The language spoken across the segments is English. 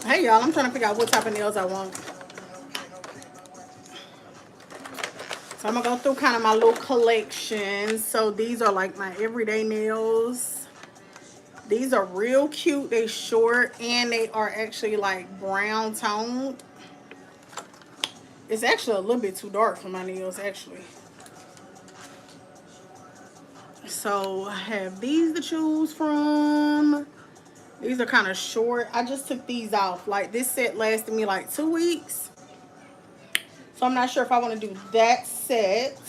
Hey y'all, I'm trying to figure out what type of nails I want. So I'm gonna go through kind of my little collection. So these are like my everyday nails. These are real cute. They short and they are actually like brown toned. It's actually a little bit too dark for my nails actually. So I have these to choose from. These are kind of short. I just took these off. Like this set lasted me like 2 weeks. So I'm not sure if I want to do that set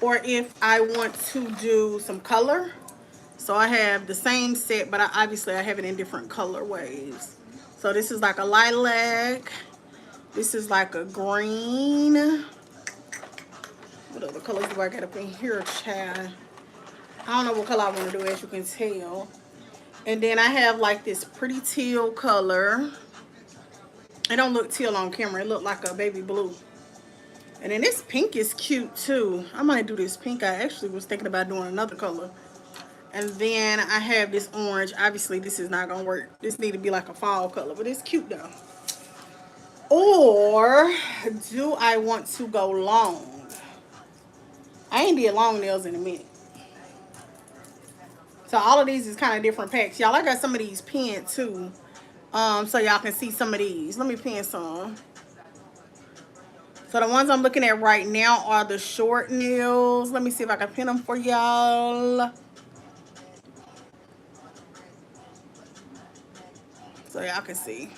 or if I want to do some color. So I have the same set, but obviously I have it in different color waves. So this is like a lilac. This is like a green. What other colors do I got up in here, child? I don't know what color I want to do, as you can tell. And then I have like this pretty teal color. It don't look teal on camera. It look like a baby blue. And then this pink is cute too. I might do this pink. I actually was thinking about doing another color. And then I have this orange. Obviously, this is not going to work. This need to be like a fall color, but it's cute though. Or do I want to go long? I ain't did long nails in a minute. So all of these is kind of different packs. Y'all, I got some of these pinned too. So y'all can see some of these. Let me pin some. So the ones I'm looking at right now are the short nails. Let me see if I can pin them for y'all. So y'all can see.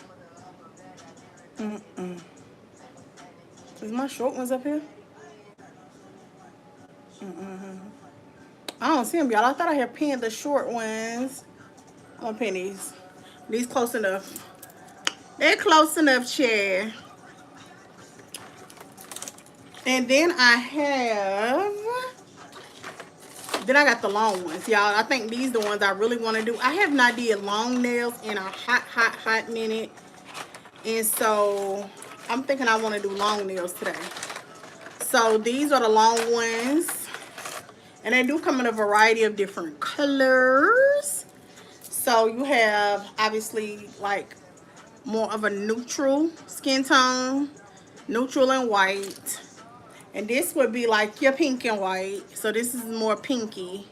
Is my short ones up here? I don't see them, y'all. I thought I had pinned the short ones. I'm gonna pin these. These close enough. They're close enough, chair. And then I got the long ones, y'all. I think these the ones I really want to do. I have not did long nails in a hot minute. And so I'm thinking I want to do long nails today. So these are the long ones. And they do come in a variety of different colors. So you have obviously like more of a neutral skin tone, neutral and white. And this would be like your pink and white. So this is more pinky.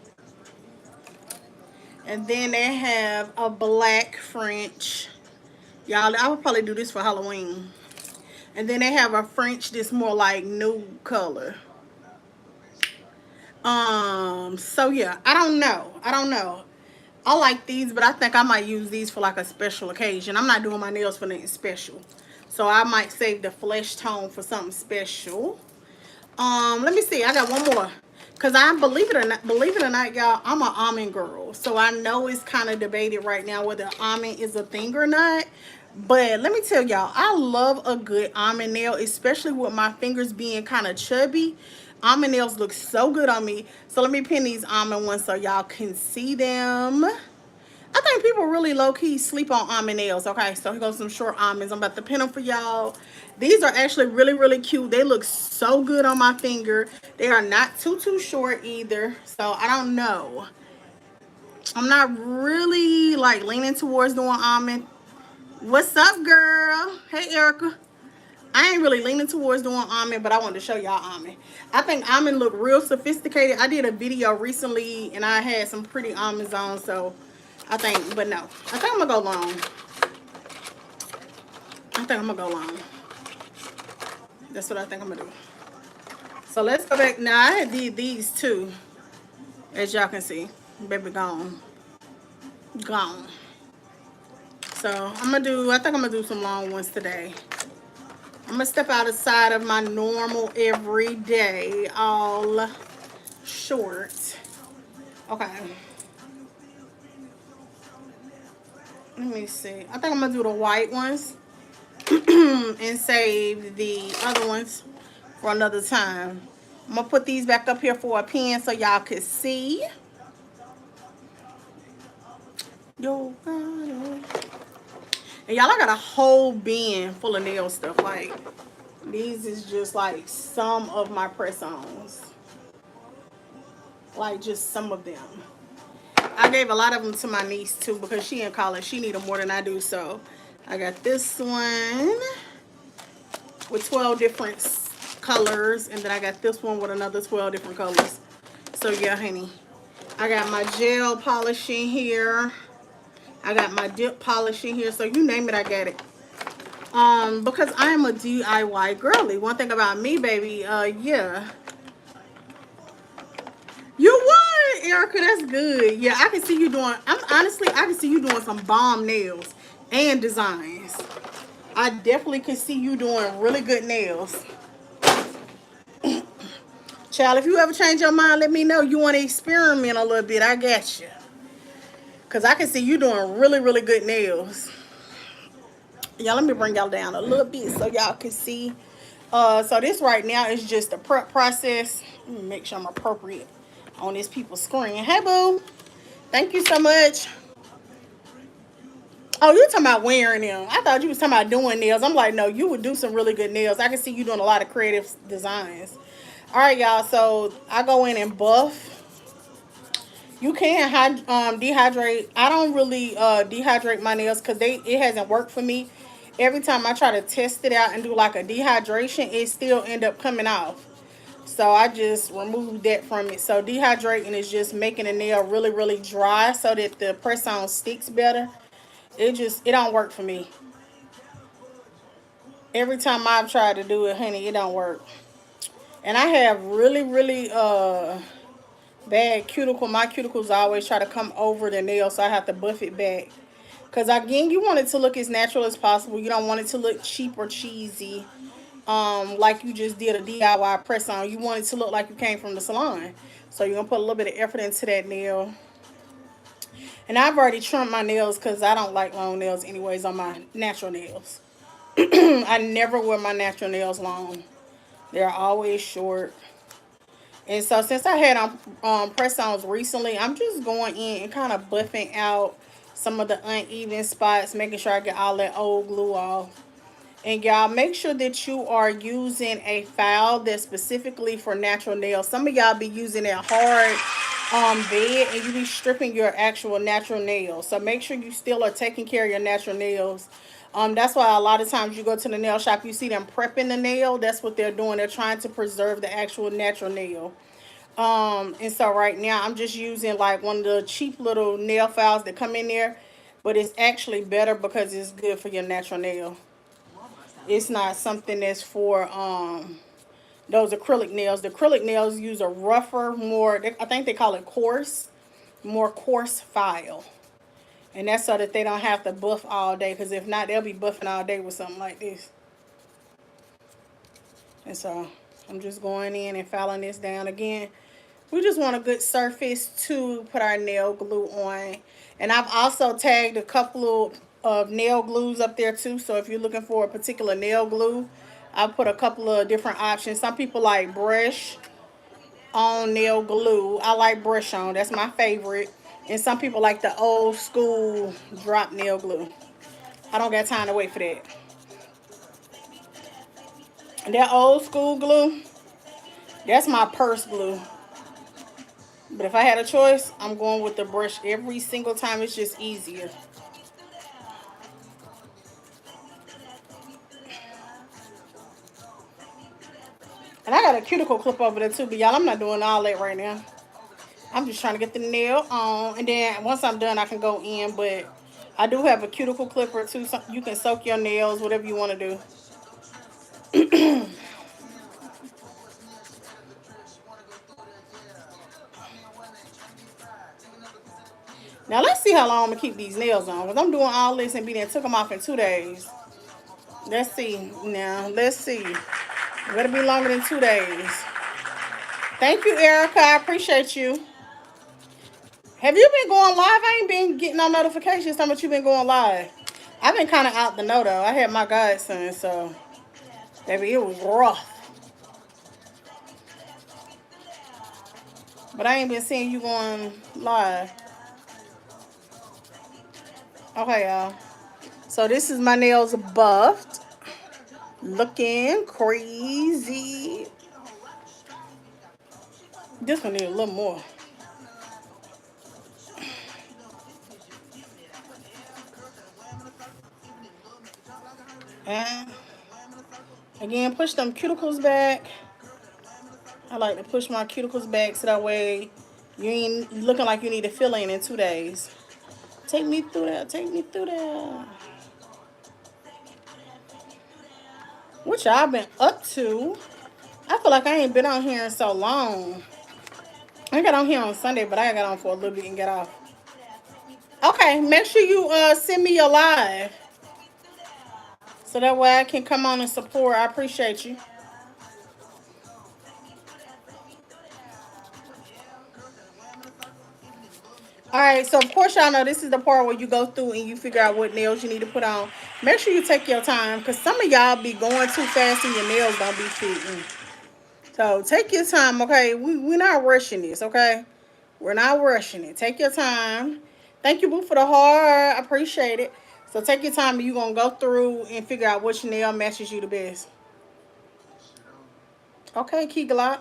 And then they have a black French. Y'all, I would probably do this for Halloween. And then they have a French that's more like nude color. So yeah, I don't know. I like these, but I think I might use these for like a special occasion. I'm not doing my nails for anything special. So I might save the flesh tone for something special. Let me see. I got one more. Cause I believe it or not, y'all, I'm an almond girl. So I know it's kind of debated right now whether almond is a thing or not. But let me tell y'all, I love a good almond nail, especially with my fingers being kind of chubby. Almond nails look so good on me. So let me pin these almond ones so y'all can see them. I think people really low-key sleep on almond nails. Okay, so here goes some short almonds. I'm about to pin them for y'all. These are actually really, really cute. They look so good on my finger. They are not too short either. So I don't know. I'm not really like leaning towards doing almond. What's up, girl? Hey, Erica. I ain't really leaning towards doing almond, but I wanted to show y'all almond. I think almond look real sophisticated. I did a video recently and I had some pretty almonds on, so I think, but no. I think I'm gonna go long. That's what I think I'm gonna do. So let's go back. Now I had did these too, as y'all can see. Baby gone. Gone. So I think I'm gonna do some long ones today. I'm gonna step outside of my normal everyday all short. Okay. Let me see. I think I'm gonna do the white ones and save the other ones for another time. I'm gonna put these back up here for a pin so y'all can see. Yo, and y'all, I got a whole bin full of nail stuff. Like, these is just like some of my press-ons. Like, just some of them. I gave a lot of them to my niece too because she in college. She need them more than I do, so I got this one with 12 different colors, and then I got this one with another 12 different colors. So yeah, honey, I got my gel polishing here. I got my dip polishing here. So you name it, I got it. Because I am a DIY girly. One thing about me, baby, yeah. You won, Erica. That's good. Yeah, I can see you doing. I can see you doing some bomb nails and designs. I definitely can see you doing really good nails. Child, if you ever change your mind, let me know. You want to experiment a little bit, I got you. Because I can see you doing really, really good nails. Y'all, let me bring y'all down a little bit so y'all can see. So this right now is just the prep process. Let me make sure I'm appropriate on this people's screen. Hey, boo. Thank you so much. Oh, you're talking about wearing them. I thought you was talking about doing nails. I'm like, no, you would do some really good nails. I can see you doing a lot of creative designs. All right, y'all. So I go in and buff. You can dehydrate. I don't really dehydrate my nails because it hasn't worked for me. Every time I try to test it out and do like a dehydration, it still end up coming off. So I just removed that from it. So dehydrating is just making the nail really, really dry so that the press on sticks better. It don't work for me. Every time I've tried to do it, honey, it don't work. And I have really, really bad cuticle. My cuticles always try to come over the nail, so I have to buff it back. Because again, you want it to look as natural as possible. You don't want it to look cheap or cheesy. Like you just did a DIY press on. You want it to look like you came from the salon. So you're going to put a little bit of effort into that nail. And I've already trimmed my nails because I don't like long nails anyways on my natural nails. I never wear my natural nails long. They're always short. And so since I had on press-ons recently, I'm just going in and kind of buffing out some of the uneven spots, making sure I get all that old glue off. And y'all, make sure that you are using a file that's specifically for natural nails. Some of y'all be using that hard bed and you be stripping your actual natural nails. So make sure you still are taking care of your natural nails. That's why a lot of times you go to the nail shop, you see them prepping the nail. That's what they're doing. They're trying to preserve the actual natural nail. And so right now I'm just using like one of the cheap little nail files that come in there. But it's actually better because it's good for your natural nail. It's not something that's for those acrylic nails. The acrylic nails use a rougher, I think they call it coarse, more coarse file. And that's so that they don't have to buff all day. Because if not, they'll be buffing all day with something like this. And so I'm just going in and filing this down again. We just want a good surface to put our nail glue on. And I've also tagged a couple of nail glues up there too. So if you're looking for a particular nail glue, I put a couple of different options. Some people like brush on nail glue. I like brush on. That's my favorite. And some people like the old school drop nail glue. I don't got time to wait for that. And that old school glue, that's my purse glue. But if I had a choice, I'm going with the brush every single time. It's just easier. And I got a cuticle clip over there too, but y'all, I'm not doing all that right now. I'm just trying to get the nail on. And then once I'm done, I can go in. But I do have a cuticle clipper too. So you can soak your nails, whatever you want to do. Now, let's see how long I'm going to keep these nails on. Because I'm doing all this and took them off in 2 days. Let's see. Now, let's see. It better be longer than 2 days. Thank you, Erica. I appreciate you. Have you been going live? I ain't been getting no notifications how much you been going live. I've been kind of out the know, though. I had my godson, so, baby, it was rough. But I ain't been seeing you going live. Okay, y'all. So this is my nails buffed. Looking crazy. This one need a little more. And again, push them cuticles back. I like to push my cuticles back so that way you ain't looking like you need to fill in 2 days. Take me through that. Take me through that. What y'all been up to? I feel like I ain't been on here in so long. I got on here on Sunday, but I got on for a little bit and get off. Okay, make sure you send me your live so that way I can come on and support. I appreciate you. All right, so of course y'all know this is the part where you go through and you figure out what nails you need to put on. Make sure you take your time because some of y'all be going too fast and your nails don't be fitting. So take your time, okay? We're not rushing this, okay? We're not rushing it. Take your time. Thank you, Boo, for the heart. I appreciate it. So take your time and you're going to go through and figure out which nail matches you the best. Okay, Key Glock.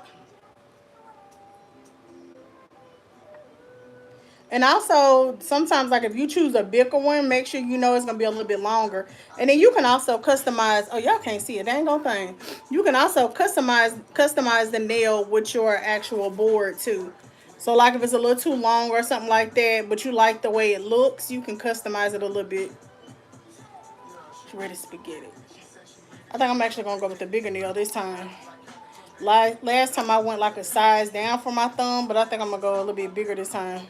And also, sometimes, like, if you choose a bigger one, make sure you know it's going to be a little bit longer. And then you can also customize. Oh, y'all can't see it. Dang old thing. You can also customize the nail with your actual board, too. So, like, if it's a little too long or something like that, but you like the way it looks, you can customize it a little bit. Ready spaghetti. I think I'm actually going to go with the bigger nail this time. Last time I went, like, a size down for my thumb, but I think I'm going to go a little bit bigger this time.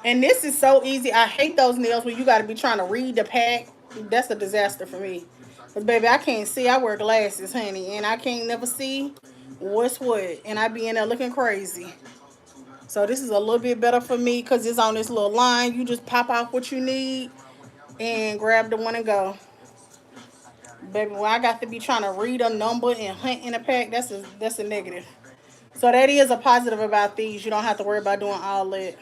And this is so easy. I hate those nails where you got to be trying to read the pack. That's a disaster for me. Because, baby, I can't see. I wear glasses, honey. And I can't never see what's what. And I be in there looking crazy. So this is a little bit better for me because it's on this little line. You just pop off what you need and grab the one and go. Baby, when I got to be trying to read a number and hunt in a pack, that's a negative. So that is a positive about these. You don't have to worry about doing all that.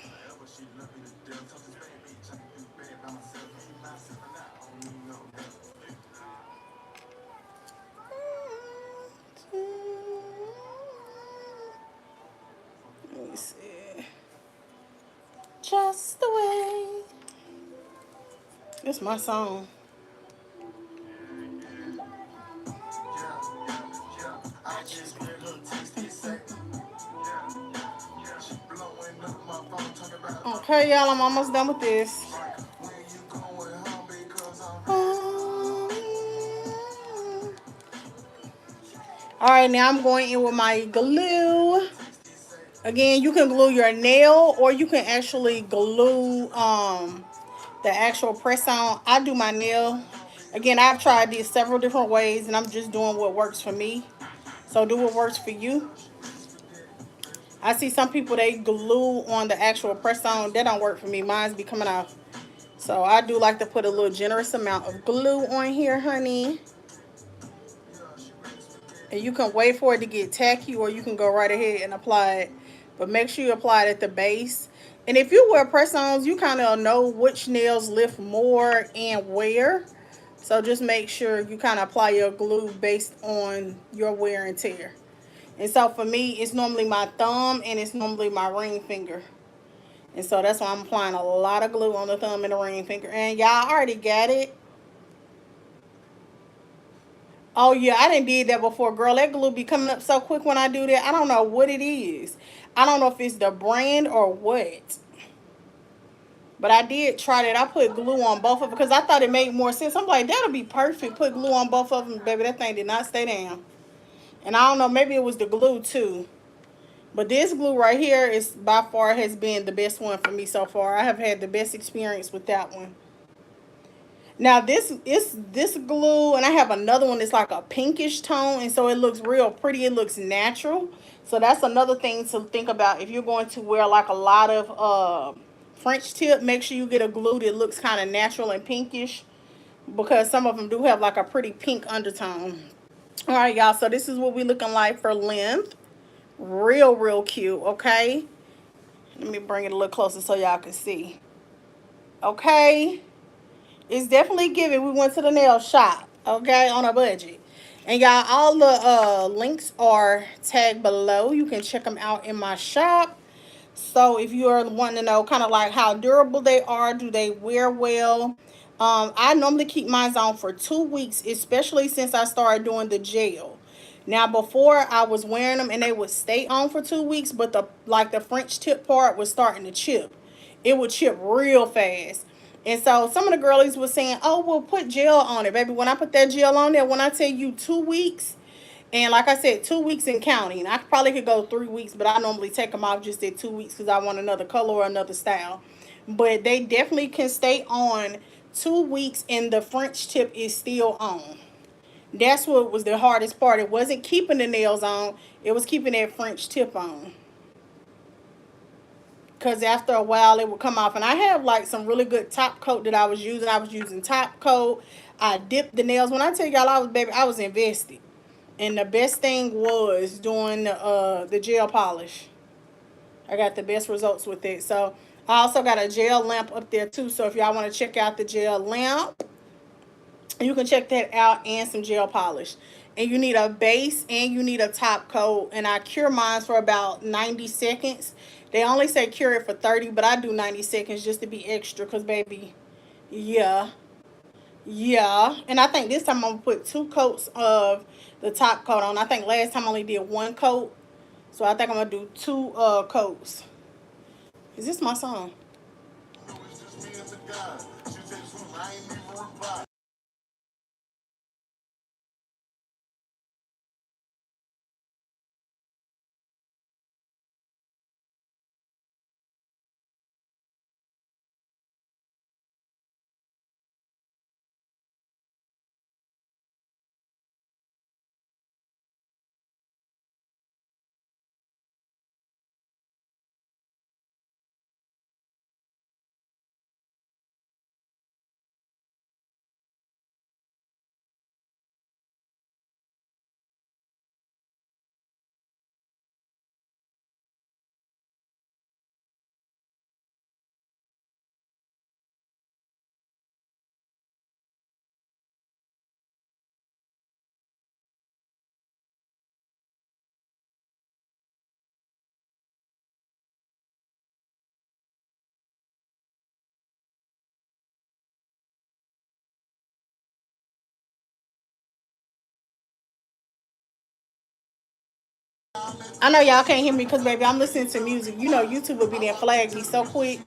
Let me see. Just the way. It's my song. Okay, y'all, I'm almost done with this. All right, now I'm going in with my glue. Again, you can glue your nail or you can actually glue the actual press on. I do my nail. Again, I've tried this several different ways and I'm just doing what works for me. So do what works for you. I see some people, they glue on the actual press on. That don't work for me. Mine's be coming off. So I do like to put a little generous amount of glue on here, honey. And you can wait for it to get tacky or you can go right ahead and apply it. But make sure you apply it at the base. And if you wear press-ons, you kind of know which nails lift more and where. So just make sure you kind of apply your glue based on your wear and tear. And so for me, it's normally my thumb and it's normally my ring finger. And so that's why I'm applying a lot of glue on the thumb and the ring finger. And y'all already got it. Oh, yeah, I done did that before, girl. That glue be coming up so quick when I do that. I don't know what it is. I don't know if it's the brand or what. But I did try that. I put glue on both of them because I thought it made more sense. I'm like, that'll be perfect. Put glue on both of them. Baby, that thing did not stay down. And I don't know, maybe it was the glue too. But this glue right here is by far has been the best one for me so far. I have had the best experience with that one. Now this is this glue, and I have another one that's like a pinkish tone, and so it looks real pretty. It looks natural. So that's another thing to think about if you're going to wear like a lot of French tip. Make sure you get a glue that looks kind of natural and pinkish, because some of them do have like a pretty pink undertone. All right, y'all. So this is what we looking like for length. Real cute. Okay. Let me bring it a little closer so y'all can see. Okay. It's definitely giving. We went to the nail shop, okay, on a budget. And y'all, all the links are tagged below. You can check them out in my shop. So if you are wanting to know kind of like how durable they are, do they wear well? I normally keep mine on for 2 weeks, especially since I started doing the gel. Now before I was wearing them and they would stay on for 2 weeks, but the French tip part was starting to chip. It would chip real fast. And so some of the girlies were saying, "Oh, well, put gel on it, baby." When I put that gel on there, when I tell you 2 weeks, and like I said, 2 weeks and counting. I probably could go 3 weeks, but I normally take them off just at 2 weeks because I want another color or another style. But they definitely can stay on 2 weeks, and the French tip is still on. That's what was the hardest part. It wasn't keeping the nails on; it was keeping that French tip on. Because after a while, it would come off. And I have like some really good top coat that I was using. I was using top coat. I dipped the nails. When I tell y'all, I was invested. And the best thing was doing the gel polish. I got the best results with it. So I also got a gel lamp up there too. So if y'all want to check out the gel lamp, you can check that out, and some gel polish. And you need a base and you need a top coat. And I cure mine for about 90 seconds. They only say cure it for 30, but I do 90 seconds just to be extra. Because, baby, yeah. Yeah, and I think this time I'm gonna put 2 coats of the top coat on. I think last time I only did 1 coat, so I think I'm gonna do 2 coats. Is this my song? I know y'all can't hear me because, baby, I'm listening to music. You know, YouTube will be there flag me so quick.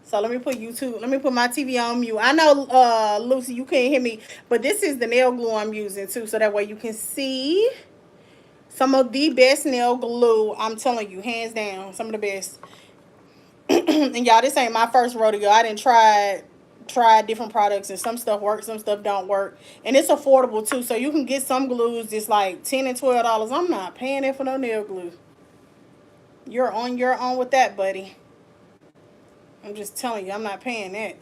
So let me put YouTube. Let me put my TV on mute. I know, Lucy, you can't hear me, but this is the nail glue I'm using too, so that way you can see some of the best nail glue. I'm telling you, hands down, some of the best. And y'all, this ain't my first rodeo. I didn't try different products, and some stuff works, some stuff don't work, and it's affordable too. So you can get some glues just like $10 and $12. I'm not paying that for no nail glue. You're on your own with that, buddy. I'm just telling you, I'm not paying that.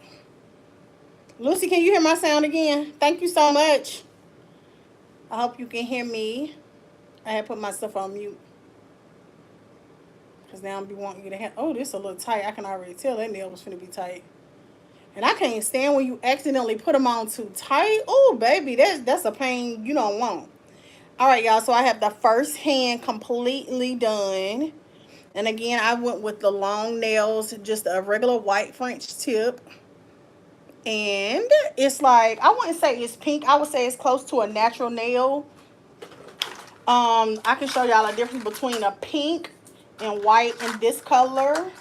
Lucy, can you hear my sound again? Thank you so much. I hope you can hear me. I had put myself on mute because now I'm be wanting you to have. Oh, this is a little tight. I can already tell that nail was gonna be tight. And I can't stand when you accidentally put them on too tight. Oh, baby, that's a pain you don't want. All right, y'all. So I have the first hand completely done. And again, I went with the long nails, just a regular white French tip. And it's like, I wouldn't say it's pink. I would say it's close to a natural nail. I can show y'all a difference between a pink and white in this color.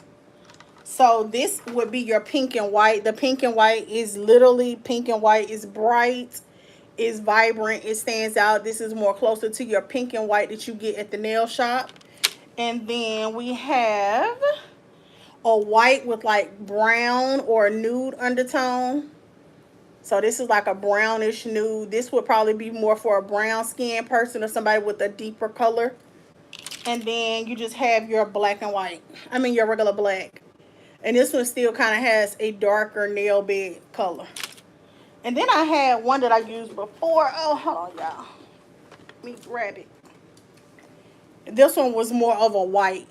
So this would be your pink and white. The pink and white is literally pink and white. Is bright, is vibrant, it stands out. This is more closer to your pink and white that you get at the nail shop. And then we have a white with like brown or nude undertone. So this is like a brownish nude. This would probably be more for a brown skin person or somebody with a deeper color. And then you just have your black and white. I mean your regular black. And this one still kind of has a darker nail bed color. And then I had one that I used before. Oh, hold on, y'all. Let me grab it. This one was more of a white.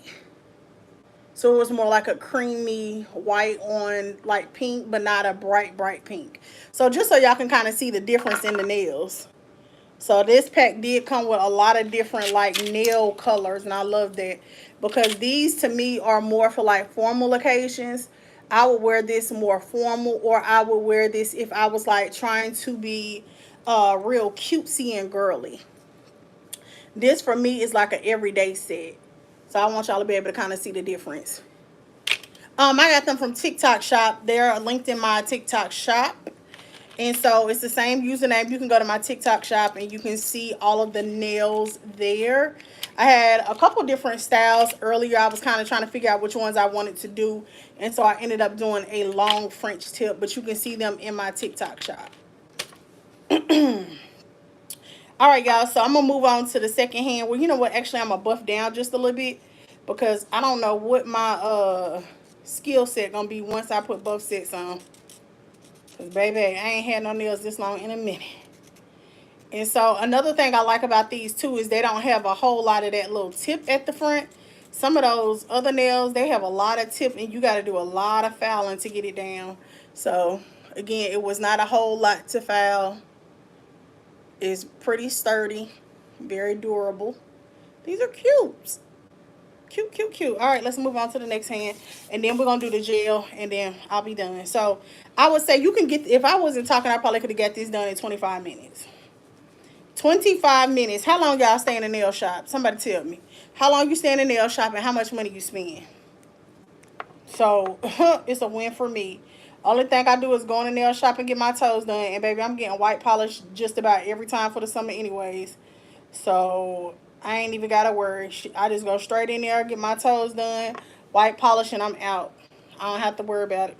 So it was more like a creamy white on like pink, but not a bright, bright pink. So just so y'all can kind of see the difference in the nails. So this pack did come with a lot of different like nail colors, and I love that because these to me are more for like formal occasions. I would wear this more formal, or I would wear this if I was like trying to be real cutesy and girly. This for me is like an everyday set. So I want y'all to be able to kind of see the difference. I got them from TikTok Shop. They're linked in my TikTok Shop. And so it's the same username. You can go to my TikTok Shop and you can see all of the nails there. I had a couple different styles earlier. I was kind of trying to figure out which ones I wanted to do. And so I ended up doing a long French tip. But you can see them in my TikTok Shop. All right, y'all. So I'm going to move on to the second hand. Well, you know what? Actually, I'm going to buff down just a little bit. Because I don't know what my skill set going to be once I put buff sets on. Because, baby, I ain't had no nails this long in a minute. And so another thing I like about these too is they don't have a whole lot of that little tip at the front. Some of those other nails, they have a lot of tip and you got to do a lot of filing to get it down. So again, it was not a whole lot to file. It's pretty sturdy, very durable. These are cute. Cute, cute, cute. All right, let's move on to the next hand. And then we're going to do the gel and then I'll be done. So I would say you can get, if I wasn't talking, I probably could have got this done in 25 minutes. 25 minutes. How long y'all stay in the nail shop? Somebody tell me. How long you stay in the nail shop and how much money you spend? So, it's a win for me. Only thing I do is go in the nail shop and get my toes done. And, baby, I'm getting white polish just about every time for the summer anyways. So, I ain't even got to worry. I just go straight in there, get my toes done, white polish, and I'm out. I don't have to worry about it.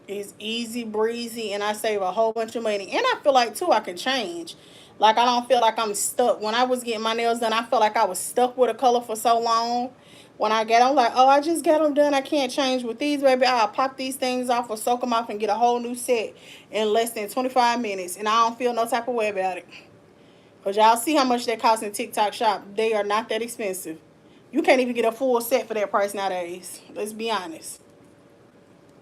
It's easy breezy and I save a whole bunch of money. And I feel like too I can change. Like I don't feel like I'm stuck. When I was getting my nails done, I felt like I was stuck with a color for so long. When I get, I'm like, oh, I just got them done. I can't change with these, baby. I'll pop these things off or soak them off and get a whole new set in less than 25 minutes. And I don't feel no type of way about it. Because y'all see how much they cost in TikTok Shop. They are not that expensive. You can't even get a full set for that price nowadays. Let's be honest.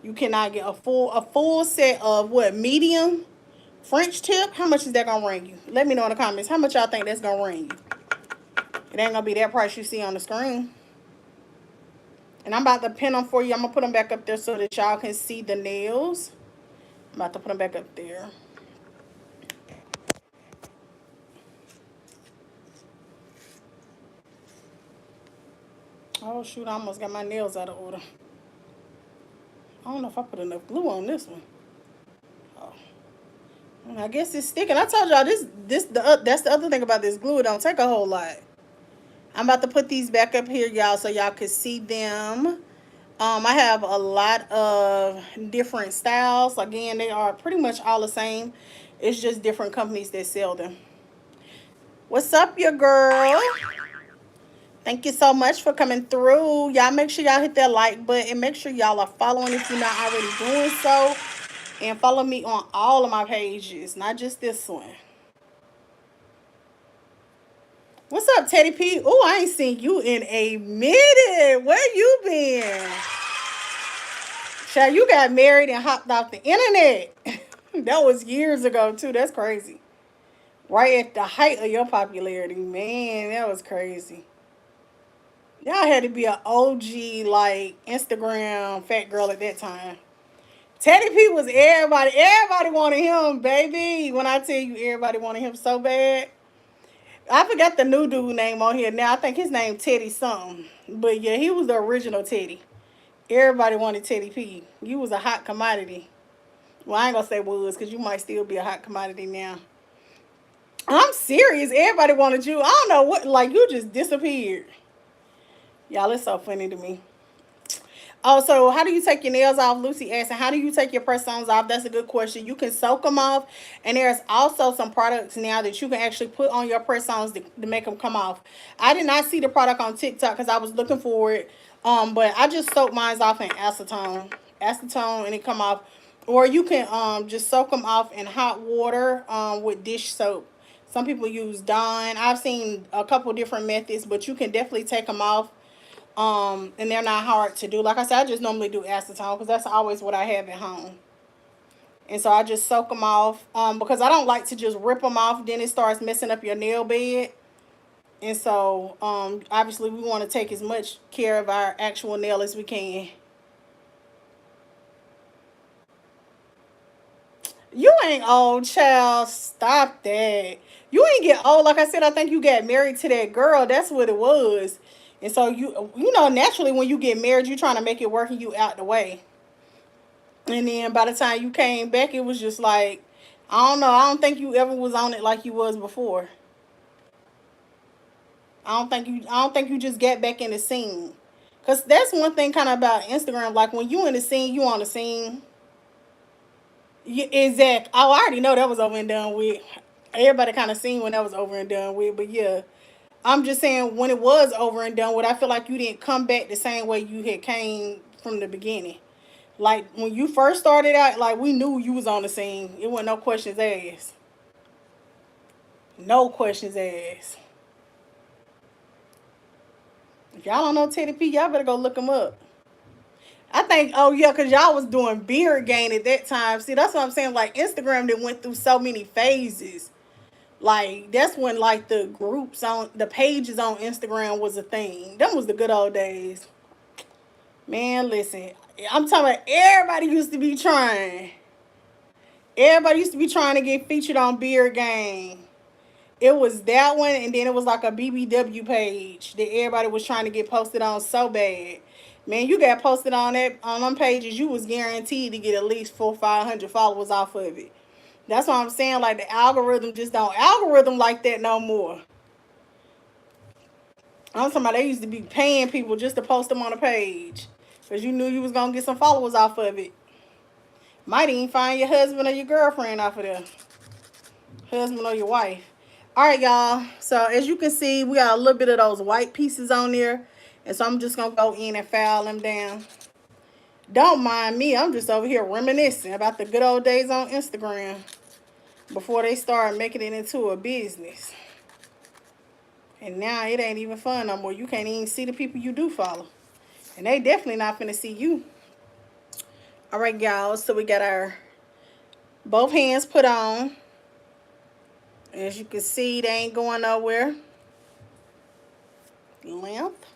You cannot get a full set of what, medium French tip. How much is that gonna ring you? Let me know in the comments. How much y'all think that's gonna ring you? It ain't gonna be that price you see on the screen. And I'm about to pin them for you. I'm gonna put them back up there so that y'all can see the nails. I'm about to put them back up there. Oh shoot, I almost got my nails out of order. I don't know if I put enough glue on this one. Oh. I guess it's sticking. I told y'all that's the other thing about this glue. It don't take a whole lot. I'm about to put these back up here, y'all, so y'all can see them. I have a lot of different styles. Again, they are pretty much all the same. It's just different companies that sell them. What's up, your girl? Thank you so much for coming through. Y'all make sure y'all hit that like button and make sure y'all are following if you're not already doing so. And follow me on all of my pages, not just this one. What's up, Teddy P? Oh, I ain't seen you in a minute. Where you been? Child, you got married and hopped off the internet. That was years ago, too. That's crazy. Right at the height of your popularity. Man, that was crazy. Y'all had to be an OG, like, Instagram fat girl at that time. Teddy P was everybody. Everybody wanted him, baby. When I tell you everybody wanted him so bad. I forgot the new dude name on here now. I think his name Teddy something. But yeah, he was the original Teddy. Everybody wanted Teddy P. You was a hot commodity. Well, I ain't gonna say was because you might still be a hot commodity now. I'm serious. Everybody wanted you. I don't know what, like you just disappeared. Y'all, it's so funny to me. Oh, so how do you take your nails off? Lucy asked, and how do you take your press-ons off? That's a good question. You can soak them off, and there's also some products now that you can actually put on your press-ons to make them come off. I did not see the product on TikTok because I was looking for it, but I just soaked mine off in acetone, and it come off. Or you can just soak them off in hot water with dish soap. Some people use Dawn. I've seen a couple different methods, but you can definitely take them off. And they're not hard to do. Like I said, I just normally do acetone because that's always what I have at home. And so I just soak them off because I don't like to just rip them off. Then it starts messing up your nail bed. And so obviously we want to take as much care of our actual nail as we can. You ain't old, child. Stop that. You ain't get old. Like I said, I think you got married to that girl. That's what it was. And so you know, naturally when you get married, you trying to make it work and you out the way. And then by the time you came back, it was just like, I don't know. I don't think you ever was on it like you was before. I don't think you just get back in the scene. Cause that's one thing kind of about Instagram. Like when you in the scene, you on the scene. Yeah, exact. Oh, I already know that was over and done with. Everybody kind of seen when that was over and done with. But yeah, I'm just saying when it was over and done with, I feel like you didn't come back the same way you had came from the beginning. Like when you first started out, like we knew you was on the scene. It wasn't no questions asked. No questions asked. If y'all don't know Teddy P, y'all better go look him up. I think, oh yeah, because y'all was doing beard gain at that time. See, that's what I'm saying. Like Instagram that went through so many phases. Like that's when like the groups on the pages on Instagram was a thing. Them was the good old days. Man, listen. I'm talking about everybody used to be trying. Everybody used to be trying to get featured on Beard Game. It was that one, and then it was like a BBW page that everybody was trying to get posted on so bad. Man, you got posted on that on them pages, you was guaranteed to get at least 400-500 followers off of it. That's what I'm saying. Like the algorithm just don't algorithm like that no more. I'm talking about they used to be paying people just to post them on a page because you knew you was gonna get some followers off of it. Might even find your husband or your girlfriend off of there. Husband or your wife. All right, y'all. So as you can see, we got a little bit of those white pieces on there. And so I'm just going to go in and file them down. Don't mind me. I'm just over here reminiscing about the good old days on Instagram before they started making it into a business. And now it ain't even fun no more. You can't even see the people you do follow. And they definitely not finna see you. All right, y'all. So we got our both hands put on. As you can see, they ain't going nowhere. Length.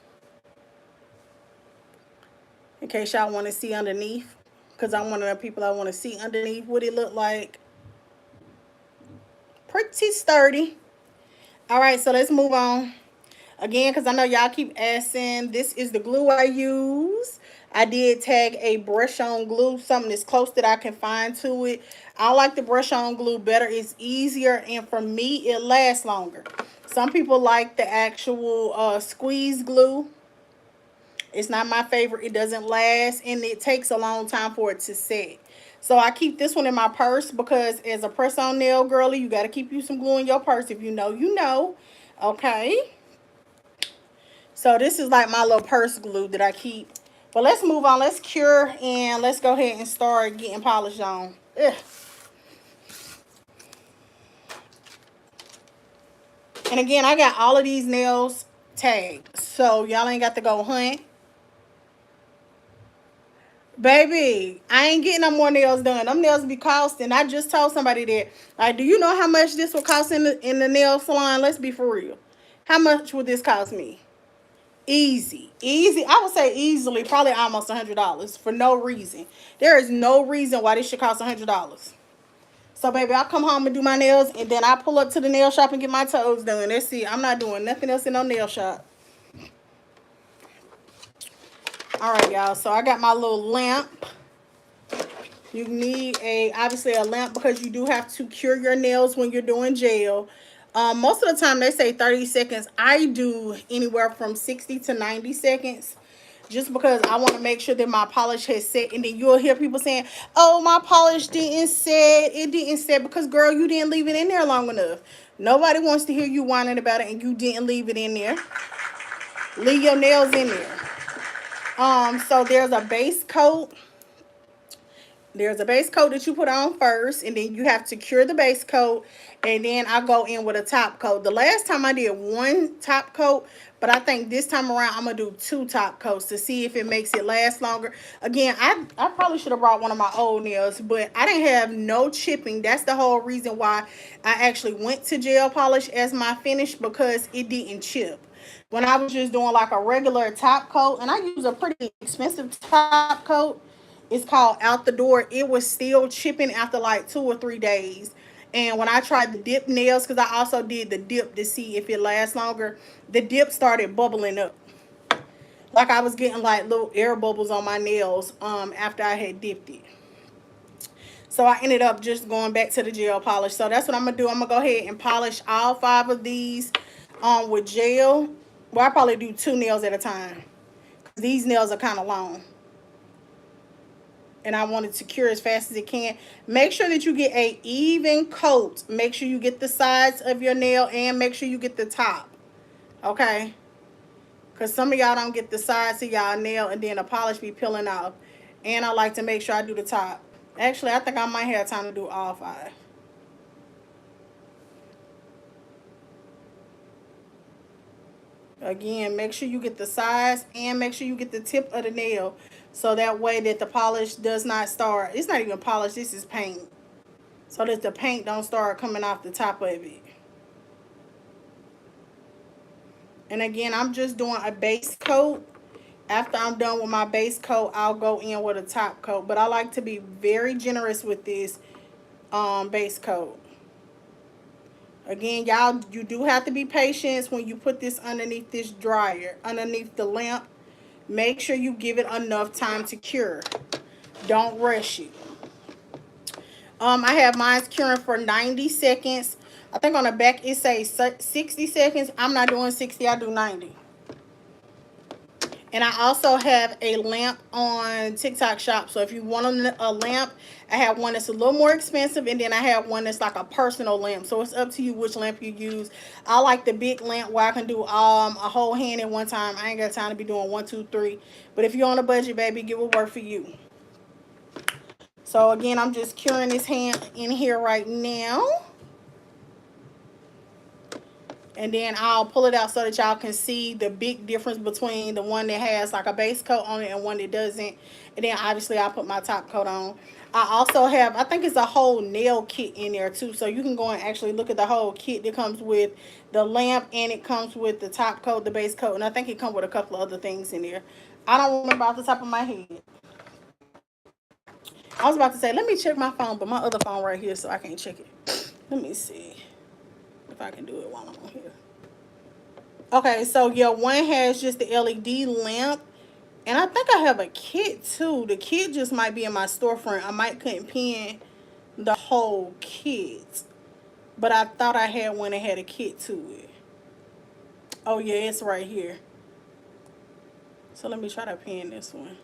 In case y'all want to see underneath. Because I'm one of the people I want to see underneath what it look like. Pretty sturdy. Alright, so let's move on. Again, because I know y'all keep asking. This is the glue I use. I did tag a brush-on glue. Something that's close that I can find to it. I like the brush-on glue better. It's easier. And for me, it lasts longer. Some people like the actual squeeze glue. It's not my favorite. It doesn't last. And it takes a long time for it to set. So I keep this one in my purse because as a press-on nail girly, you got to keep you some glue in your purse. If you know, you know. Okay. So this is like my little purse glue that I keep. But let's move on. Let's cure and let's go ahead and start getting polished on. Ugh. And again, I got all of these nails tagged. So y'all ain't got to go hunt. Baby, I ain't getting no more nails done. Them nails be costing. I just told somebody that. Like, do you know how much this will cost in the nail salon? Let's be for real. How much would this cost me? Easy. I would say easily, probably almost $100 for no reason. There is no reason why this should cost $100. So, baby, I come home and do my nails, and then I pull up to the nail shop and get my toes done. That's it. I'm not doing nothing else in no nail shop. All right, y'all. So I got my little lamp. You need obviously a lamp because you do have to cure your nails when you're doing gel. Most of the time they say 30 seconds. I do anywhere from 60 to 90 seconds. Just because I want to make sure that my polish has set. And then you'll hear people saying, oh, my polish didn't set. It didn't set because, girl, you didn't leave it in there long enough. Nobody wants to hear you whining about it and you didn't leave it in there. Leave your nails in there. So there's a base coat. There's a base coat that you put on first, and then you have to cure the base coat, and then I go in with a top coat. The last time I did one top coat, but I think this time around I'm gonna do two top coats to see if it makes it last longer. Again, I probably should have brought one of my old nails, but I didn't have no chipping. That's the whole reason why I actually went to gel polish as my finish, because it didn't chip. When I was just doing like a regular top coat, and I use a pretty expensive top coat, it's called Out the Door, it was still chipping after like 2 or 3 days. And when I tried the dip nails, because I also did the dip to see if it lasts longer, the dip started bubbling up. Like I was getting like little air bubbles on my nails after I had dipped it. So I ended up just going back to the gel polish. So that's what I'm gonna do. I'm gonna go ahead and polish all 5 of these with gel. Well, I probably do 2 nails at a time. These nails are kind of long, and I want it to cure as fast as it can. Make sure that you get a even coat. Make sure you get the sides of your nail, and make sure you get the top. Okay? Because some of y'all don't get the sides of y'all nail, and then the polish be peeling off. And I like to make sure I do the top. Actually, I think I might have time to do all 5. Again, make sure you get the sides, and make sure you get the tip of the nail, so that way that the polish does not start. It's not even polish, this is paint. So that the paint don't start coming off the top of it. And again, I'm just doing a base coat. After I'm done with my base coat, I'll go in with a top coat. But I like to be very generous with this base coat. Again, y'all, you do have to be patient when you put this underneath this dryer, underneath the lamp. Make sure you give it enough time to cure. Don't rush it. I have mine curing for 90 seconds. I think on the back it says 60 seconds. I'm not doing 60, I do 90. And I also have a lamp on TikTok Shop. So if you want a lamp, I have one that's a little more expensive, and then I have one that's like a personal lamp. So it's up to you which lamp you use. I like the big lamp where I can do a whole hand at one time. I ain't got time to be doing 1, 2, 3. But if you're on a budget, baby, give it work for you. So again, I'm just curing this hand in here right now. And then I'll pull it out so that y'all can see the big difference between the one that has like a base coat on it and one that doesn't. And then obviously I'll put my top coat on. I also have, I think it's a whole nail kit in there too. So you can go and actually look at the whole kit that comes with the lamp, and it comes with the top coat, the base coat, and I think it comes with a couple of other things in there. I don't remember off the top of my head. I was about to say, let me check my phone, but my other phone right here, so I can't check it. Let me see if I can do it while I'm on here. Okay, so yeah, one has just the LED lamp. And I think I have a kit too. The kit just might be in my storefront. I might couldn't pin the whole kit. But I thought I had one that had a kit to it. Oh yeah, it's right here. So let me try to pin this one.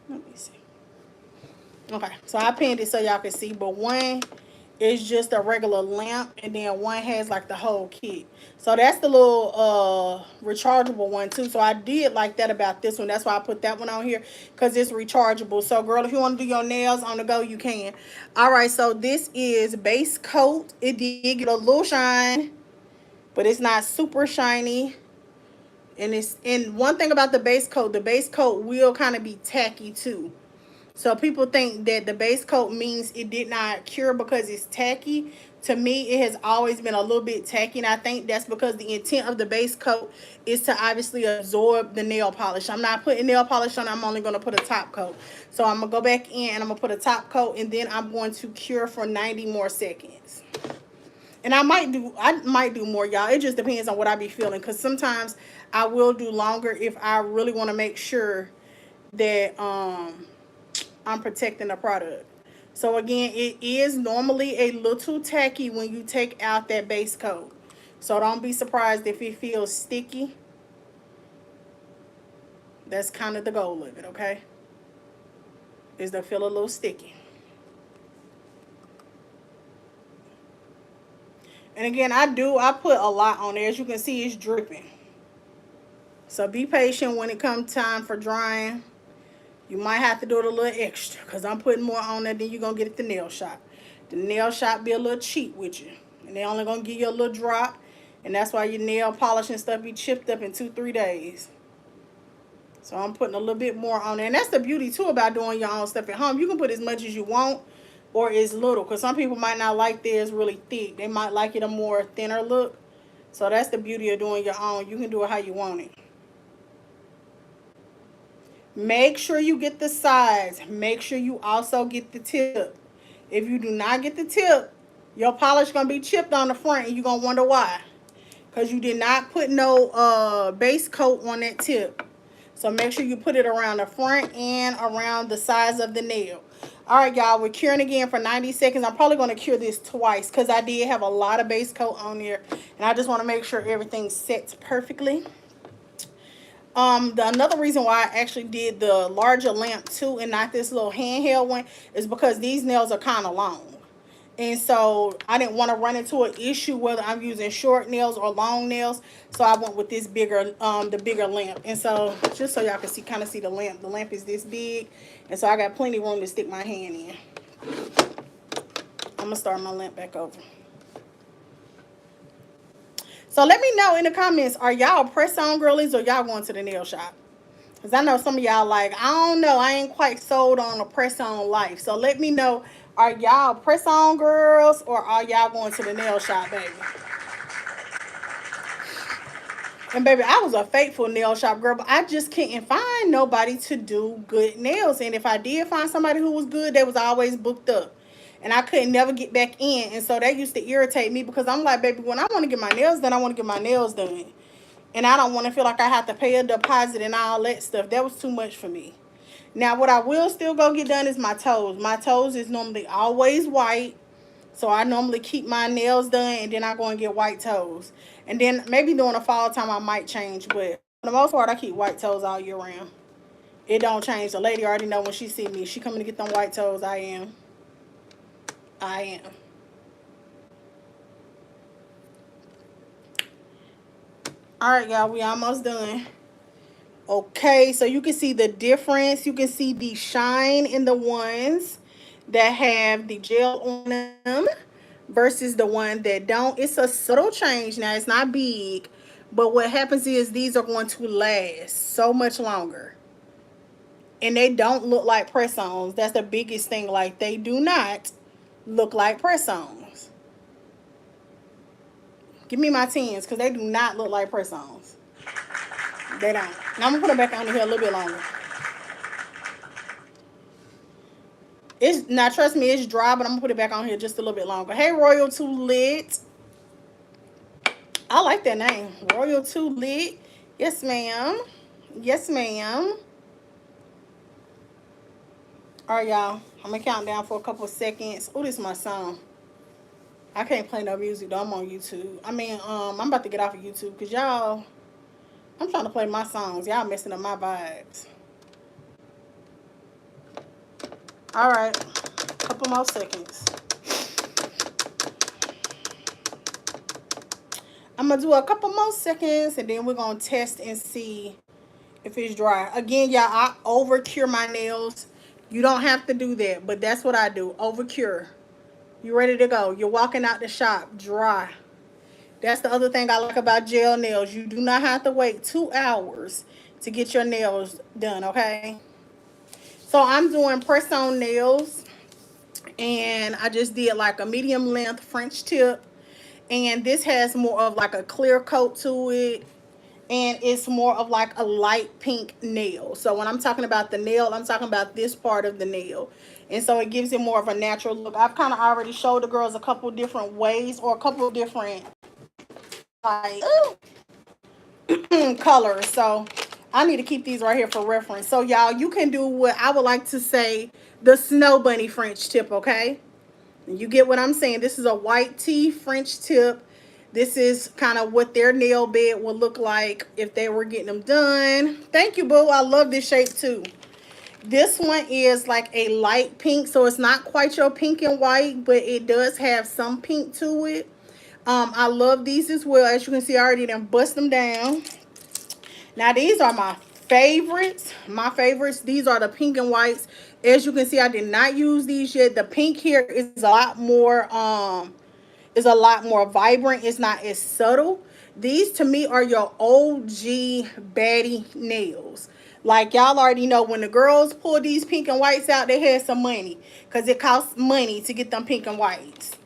Let me see. Okay, so I pinned it so y'all can see. But one is just a regular lamp, and then one has like the whole kit. So that's the little rechargeable one too. So I did like that about this one. That's why I put that one on here, because it's rechargeable. So girl, if you want to do your nails on the go, you can. All right, so this is base coat. It did get a little shine, but it's not super shiny. And one thing about the base coat will kind of be tacky too. So people think that the base coat means it did not cure because it's tacky. To me, it has always been a little bit tacky, and I think that's because the intent of the base coat is to obviously absorb the nail polish. I'm not putting nail polish on, I'm only going to put a top coat. So I'm going to go back in and I'm going to put a top coat, and then I'm going to cure for 90 more seconds. And I might do more, y'all. It just depends on what I be feeling, because sometimes I will do longer if I really want to make sure that I'm protecting the product. So again, it is normally a little tacky when you take out that base coat. So don't be surprised if it feels sticky. That's kind of the goal of it, okay? Is to feel a little sticky. And again, I put a lot on there. As you can see, it's dripping. So be patient when it comes time for drying. You might have to do it a little extra because I'm putting more on there than you're going to get at the nail shop. The nail shop be a little cheap with you. And they only going to give you a little drop. And that's why your nail polish and stuff be chipped up in 2-3 days. So I'm putting a little bit more on there. And that's the beauty, too, about doing your own stuff at home. You can put as much as you want or as little. Because some people might not like theirs really thick. They might like it a more thinner look. So that's the beauty of doing your own. You can do it how you want it. Make sure you get the sides. Make sure you also get the tip. If you do not get the tip, your polish going to be chipped on the front and you're going to wonder why. Because you did not put no base coat on that tip. So make sure you put it around the front and around the sides of the nail. Alright, y'all. We're curing again for 90 seconds. I'm probably going to cure this twice because I did have a lot of base coat on there. And I just want to make sure everything sets perfectly. Another reason why I actually did the larger lamp too and not this little handheld one is because these nails are kind of long. And so I didn't want to run into an issue whether I'm using short nails or long nails. So I went with this bigger, the bigger lamp. And so just so y'all can see, kind of see the lamp. The lamp is this big. And so I got plenty of room to stick my hand in. I'm going to start my lamp back over. So let me know in the comments, are y'all press-on girlies or y'all going to the nail shop? Because I know some of y'all like, I don't know, I ain't quite sold on a press-on life. So let me know, are y'all press-on girls or are y'all going to the nail shop, baby? And baby, I was a faithful nail shop girl, but I just couldn't find nobody to do good nails. And if I did find somebody who was good, they was always booked up. And I couldn't never get back in. And so that used to irritate me because I'm like, baby, when I want to get my nails done, I want to get my nails done. And I don't want to feel like I have to pay a deposit and all that stuff. That was too much for me. Now, what I will still go get done is my toes. My toes is normally always white. So I normally keep my nails done and then I go and get white toes. And then maybe during the fall time I might change. But for the most part, I keep white toes all year round. It don't change. The lady already know when she see me. She coming to get them white toes. I am. Alright, y'all. We almost done. Okay, so you can see the difference. You can see the shine in the ones that have the gel on them versus the one that don't. It's a subtle change. Now, it's not big. But what happens is these are going to last so much longer. And they don't look like press-ons. That's the biggest thing. Like, they do not look like press-ons. Give me my 10s because they do not look like press-ons. They don't. Now I'm going to put them back on here a little bit longer. Now, trust me, it's dry, but I'm going to put it back on here just a little bit longer. Hey, Royal 2 Lit. I like that name. Royal 2 Lit. Yes, ma'am. Yes, ma'am. All right, y'all. I'm going to count down for a couple of seconds. Oh, this is my song. I can't play no music, though. I'm on YouTube. I mean, I'm about to get off of YouTube because y'all, I'm trying to play my songs. Y'all messing up my vibes. All right. Couple more seconds. I'm going to do a couple more seconds and then we're going to test and see if it's dry. Again, y'all, I over cure my nails. You don't have to do that, but that's what I do. Over cure. You ready to go. You're walking out the shop dry. That's the other thing I like about gel nails. You do not have to wait 2 hours to get your nails done, okay? So I'm doing press-on nails. And I just did like a medium length French tip. And this has more of like a clear coat to it. And it's more of like a light pink nail. So when I'm talking about the nail, I'm talking about this part of the nail. And so it gives it more of a natural look. I've kind of already showed the girls a couple different ways or a couple different like colors. So I need to keep these right here for reference. So y'all, you can do what I would like to say the Snow Bunny French tip, okay? You get what I'm saying. This is a white tee French tip. This is kind of what their nail bed would look like if they were getting them done. Thank you, boo. I love this shape too. This one is like a light pink, so it's not quite your pink and white, but it does have some pink to it. I love these as well. As you can see, I already done bust them down. Now, these are my favorites, my favorites, these are the pink and whites. As you can see, I did not use these yet. The pink here is a lot more vibrant. It's not as subtle. These to me are your OG baddie nails. Like y'all already know, when the girls pull these pink and whites out, they had some money, because it costs money to get them pink and whites.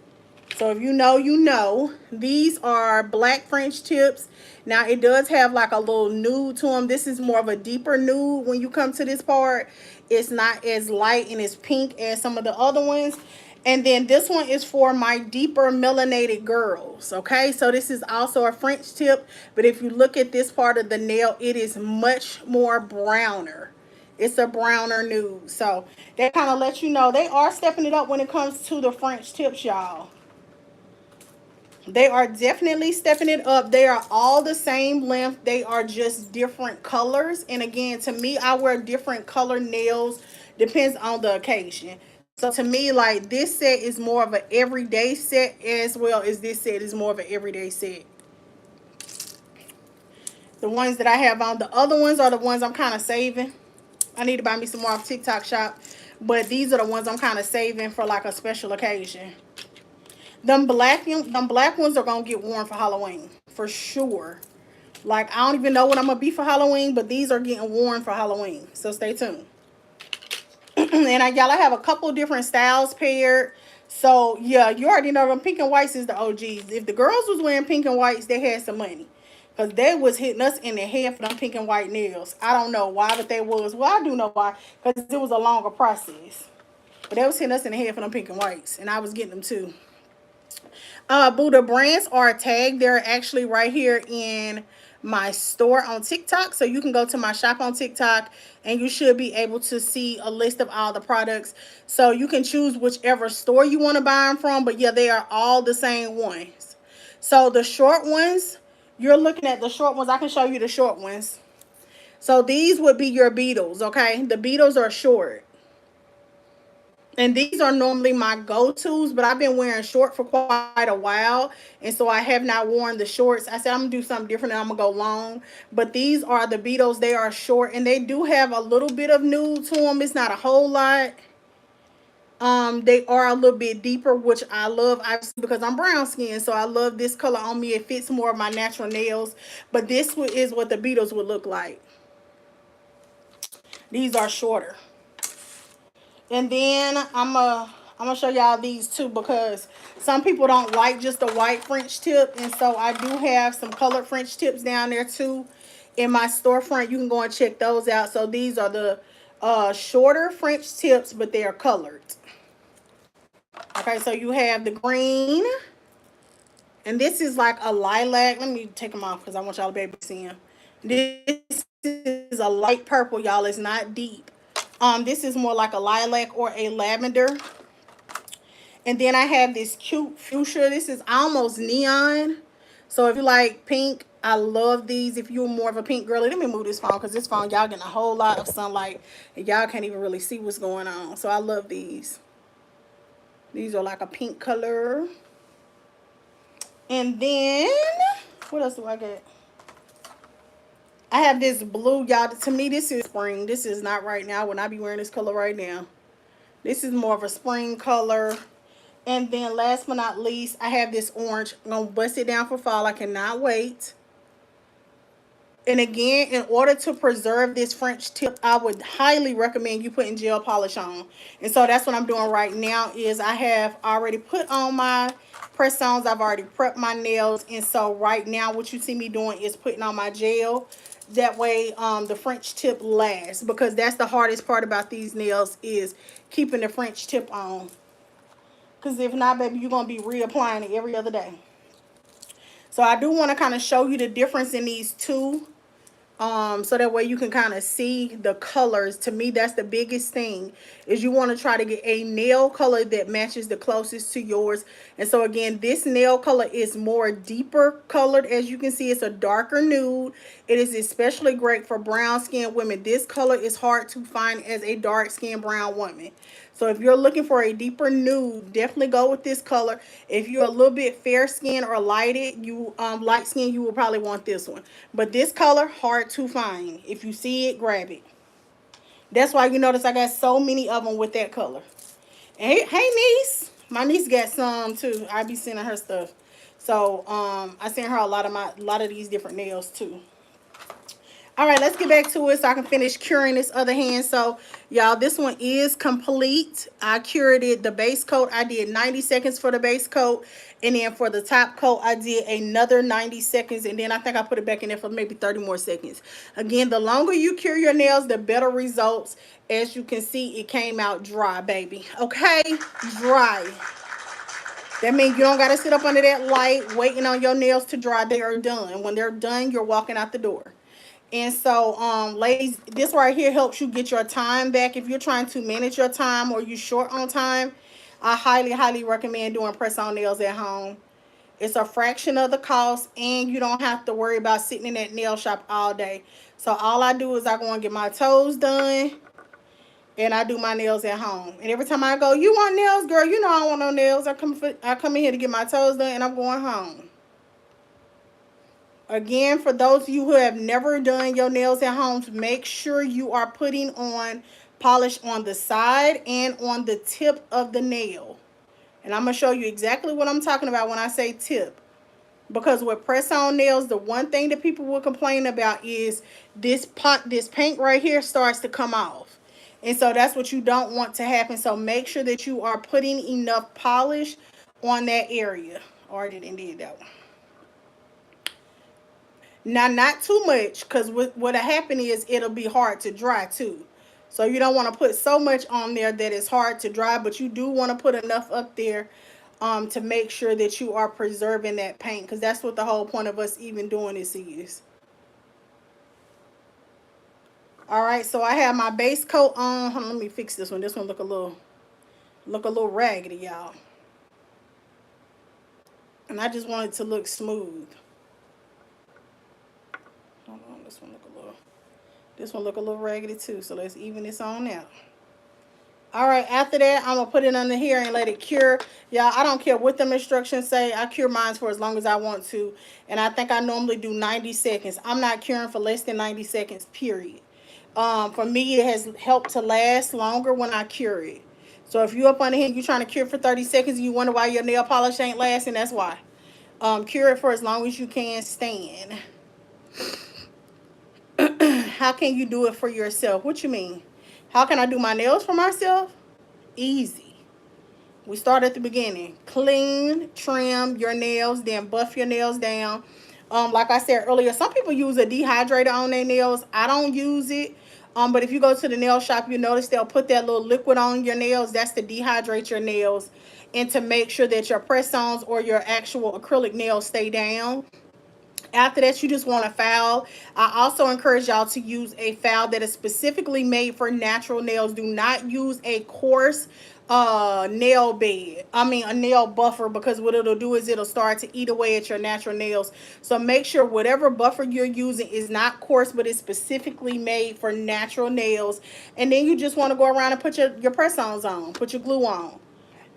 So if you know, you know. These are black French tips. Now it does have like a little nude to them. This is more of a deeper nude when you come to this part. It's not as light and as pink as some of the other ones. And then this one is for my deeper melanated girls. Okay, so this is also a French tip. But if you look at this part of the nail, it is much more browner. It's a browner nude. So that kind of lets you know they are stepping it up when it comes to the French tips, y'all. They are definitely stepping it up. They are all the same length. They are just different colors. And again, to me, I wear different color nails. Depends on the occasion. So to me, like, this set is more of an everyday set, as well as this set is more of an everyday set. The ones that I have on, the other ones are the ones I'm kind of saving. I need to buy me some more off TikTok shop. But these are the ones I'm kind of saving for like a special occasion. Them black ones are going to get worn for Halloween. For sure. Like, I don't even know what I'm going to be for Halloween, but these are getting worn for Halloween. So stay tuned. And y'all, I have a couple different styles paired. So, yeah, you already know them pink and whites is the OGs. If the girls was wearing pink and whites, they had some money. Because they was hitting us in the head for them pink and white nails. I don't know why, but they was. Well, I do know why. Because it was a longer process. But they was hitting us in the head for them pink and whites. And I was getting them too. Buddha brands are tagged. They're actually right here in my store on TikTok. So you can go to my shop on TikTok and you should be able to see a list of all the products. So you can choose whichever store you want to buy them from. But yeah, they are all the same ones. So the short ones, you're looking at the short ones. I can show you the short ones. So these would be your beetles, okay? The beetles are short. And these are normally my go-tos, but I've been wearing short for quite a while. And so I have not worn the shorts. I said I'm going to do something different and I'm going to go long. But these are the Beetles. They are short and they do have a little bit of nude to them. It's not a whole lot. They are a little bit deeper, which I love, obviously, because I'm brown skin. So I love this color on me. It fits more of my natural nails. But this is what the Beetles would look like. These are shorter. And then I'm gonna show y'all these too, because some people don't like just a white French tip, and so I do have some colored French tips down there too in my storefront. You can go and check those out. So these are the shorter French tips, but they are colored. Okay, so you have the green, and this is like a lilac. Let me take them off because I want y'all to be able to see them. This is a light purple, y'all. It's not deep. This is more like a lilac or a lavender. And then I have this cute fuchsia. This is almost neon. So if you like pink, I love these. If you're more of a pink girly, let me move this phone, because this phone, y'all getting a whole lot of sunlight and y'all can't even really see what's going on. So I love these. These are like a pink color. And then, what else do I get? I have this blue, y'all. To me, this is spring. This is not right now. I would not be wearing this color right now. This is more of a spring color. And then last but not least, I have this orange. I'm going to bust it down for fall. I cannot wait. And again, in order to preserve this French tip, I would highly recommend you putting gel polish on. And so that's what I'm doing right now is I have already put on my press-ons. I've already prepped my nails. And so right now what you see me doing is putting on my gel. That way the French tip lasts, because that's the hardest part about these nails is keeping the French tip on. Because if not, baby, you're going to be reapplying it every other day. So I do want to kind of show you the difference in these two. So that way you can kind of see the colors. To me, that's the biggest thing, is you want to try to get a nail color that matches the closest to yours. And so again, this nail color is more deeper colored. As you can see, it's a darker nude. It is especially great for brown skinned women. This color is hard to find as a dark skinned brown woman. So if you're looking for a deeper nude, definitely go with this color. If you're a little bit fair skinned or light skinned, you will probably want this one. But this color, hard hard to find. If you see it, grab it. That's why you notice I got so many of them with that color. And hey niece. My niece got some too. I be sending her stuff. So I sent her a lot of these different nails too. All right, let's get back to it so I can finish curing this other hand. So, y'all, this one is complete. I cured it, the base coat. I did 90 seconds for the base coat. And then for the top coat, I did another 90 seconds. And then I think I put it back in there for maybe 30 more seconds. Again, the longer you cure your nails, the better results. As you can see, it came out dry, baby. Okay? Dry. That means you don't got to sit up under that light waiting on your nails to dry. They are done. When they're done, you're walking out the door. And so, ladies, this right here helps you get your time back. If you're trying to manage your time or you short on time, I highly, highly recommend doing press-on nails at home. It's a fraction of the cost, and you don't have to worry about sitting in that nail shop all day. So all I do is I go and get my toes done, and I do my nails at home. And every time I go, you want nails, girl? You know I don't want no nails. I come in here to get my toes done, and I'm going home. Again, for those of you who have never done your nails at home, make sure you are putting on polish on the side and on the tip of the nail. And I'm going to show you exactly what I'm talking about when I say tip. Because with press-on nails, the one thing that people will complain about is this paint right here starts to come off. And so that's what you don't want to happen. So make sure that you are putting enough polish on that area. Already did that one. Now, not too much, because what'll happen is it'll be hard to dry too. So you don't want to put so much on there that it's hard to dry, but you do want to put enough up there to make sure that you are preserving that paint, because that's what the whole point of us even doing this is. All right, so I have my base coat on. Hold on, let me fix this one. This one look a little raggedy, y'all. And I just want it to look smooth. Hold on, this one look a little raggedy too. So let's even this on out. All right, after that, I'm going to put it under here and let it cure. Y'all, I don't care what the instructions say. I cure mine for as long as I want to. And I think I normally do 90 seconds. I'm not curing for less than 90 seconds, period. For me, it has helped to last longer when I cure it. So if you're up under here and you're trying to cure for 30 seconds and you wonder why your nail polish ain't lasting, that's why. Cure it for as long as you can stand. How can you do it for yourself? What you mean? How can I do my nails for myself? Easy. We start at the beginning. Clean, trim your nails, then buff your nails down. Like I said earlier, some people use a dehydrator on their nails. I don't use it. But if you go to the nail shop, you notice they'll put that little liquid on your nails. That's to dehydrate your nails and to make sure that your press-ons or your actual acrylic nails stay down. After that, you just want a file. I also encourage y'all to use a file that is specifically made for natural nails. Do not use a coarse nail bed. I mean, a nail buffer, because what it'll do is it'll start to eat away at your natural nails. So make sure whatever buffer you're using is not coarse, but it's specifically made for natural nails. And then you just want to go around and put your press-ons on, put your glue on.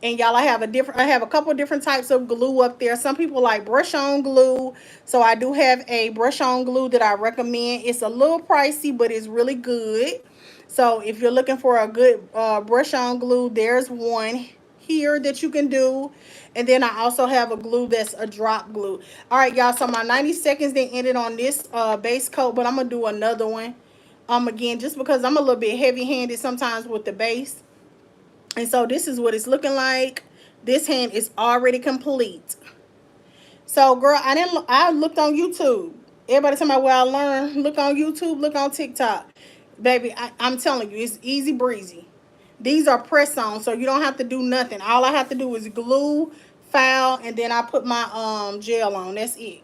And y'all, I have a couple different types of glue up there. Some people like brush on glue. So I do have a brush on glue that I recommend. It's a little pricey, but it's really good. So if you're looking for a good brush on glue, there's one here that you can do. And then I also have a glue that's a drop glue. All right, y'all. So my 90 seconds then ended on this base coat, but I'm going to do another one. Again, just because I'm a little bit heavy handed sometimes with the base. And so this is what it's looking like. This hand is already complete. So, girl, I looked on YouTube. Everybody tell me where I learned. Look on YouTube, look on TikTok. Baby, I'm telling you, it's easy breezy. These are press-on, so you don't have to do nothing. All I have to do is glue, file, and then I put my gel on. That's it.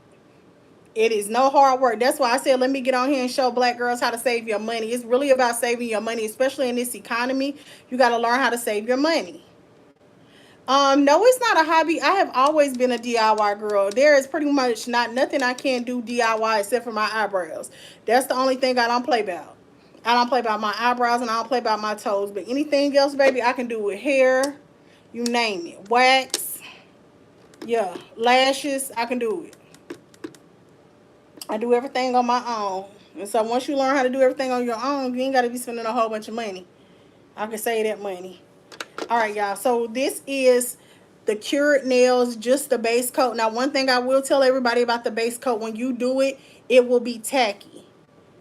It is no hard work. That's why I said let me get on here and show black girls how to save your money. It's really about saving your money, especially in this economy. You got to learn how to save your money. No, it's not a hobby. I have always been a DIY girl. There is pretty much nothing I can't do DIY except for my eyebrows. That's the only thing I don't play about. I don't play about my eyebrows and I don't play about my toes. But anything else, baby, I can do with hair. You name it. Wax. Yeah. Lashes. I can do it. I do everything on my own. And so once you learn how to do everything on your own, you ain't got to be spending a whole bunch of money. I can save that money. All right, y'all. So this is the Cured Nails, just the base coat. Now, one thing I will tell everybody about the base coat, when you do it, it will be tacky.